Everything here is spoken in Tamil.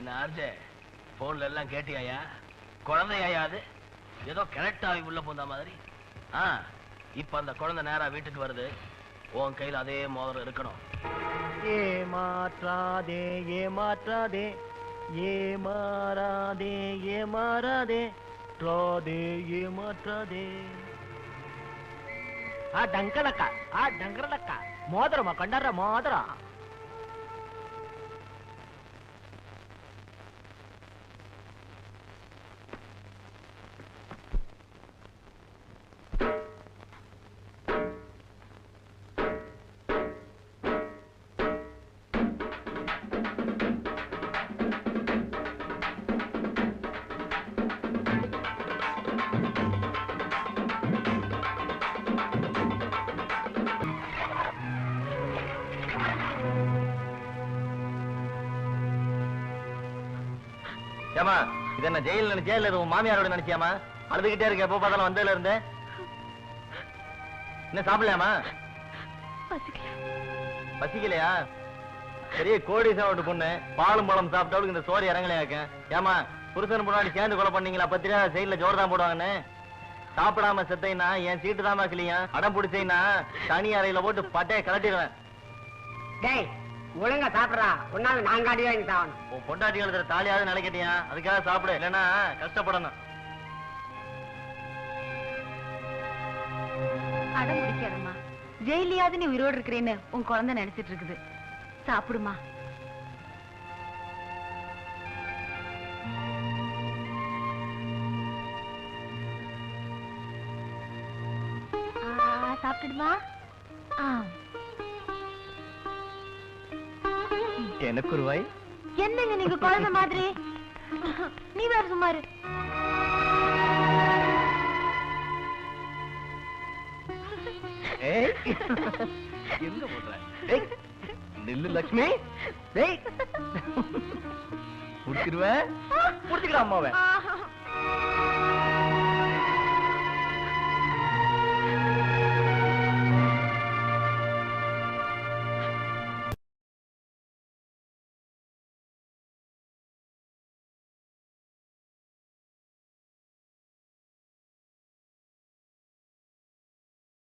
என்ன ஆர்ஜே போன்ல எல்லாம் கேட்டியாயா? குழந்தையா அது ஏதோ கரெக்ட் ஆகி உள்ள போந்த மாதிரி. இப்ப அந்த குழந்தை நேரா வீட்டுக்கு வருது. உன் கையில அதே மோதிரம் இருக்கணும். ஏமாற்றாதே ஏமாற்றாதே ஏமாறாதே ஏமாறாதே ராதே ஏமாற்றாதே. டங்கலக்கா டங்கலக்கா மோதிரமா கண்டார மோதிரம். ஏமா இது என்ன ஜெயில் நினைச்சியா இல்ல உன் மாமியாரோட நினைச்சியாமா? அழுதுகிட்டே இருக்க எப்போ பார்த்தாலும் வந்ததுல இருந்து. என்ன சாப்பிடலையாமா? பசிக்கலையா? பெரிய கோடீஸ்வரன் பொண்ணு பாலும் பழம் சாப்பிட்டாலும் இந்த சோறு இறங்கலையாக்க. ஏமா புருஷன் முன்னாடி சேர்ந்து கொலை பண்ணீங்களா? பத்திரியா சைட்ல ஜோர் தான் போடுவாங்கன்னு. சாப்பிடாம செத்தைனா என் சீட்டு தான் கிளியா. அடம் பிடிச்சைனா தனி அறையில போட்டு பட்டையை கலட்டிடுவேன். ஒழுங்கா சாப்பிடறா, ஒன்னால நாங்க அடி வாங்கி சாவணும். உன் பொண்டாட்டி எழுதுற தாலியாவது நினைக்கிட்டியா? அதுக்காக சாப்பிடு, இல்லைன்னா கஷ்டப்படணும். அடம் முடிக்காதம்மா. ஜெயிலியாவது நீ உயிரோடு இருக்கிறேன்னு உன் குழந்தை நினைச்சிட்டு இருக்குது. சாப்பிடுமா. சாப்பிடுமா. எனக்கு ஒரு வாய். என்னங்க நீங்க குழந்தை மாதிரி? நீ வேற சும்மாரு. எங்க போடுற? நில்லு லட்சுமி. புடிச்சிருவேன். புடிச்சுக்கலாம் அம்மாவை.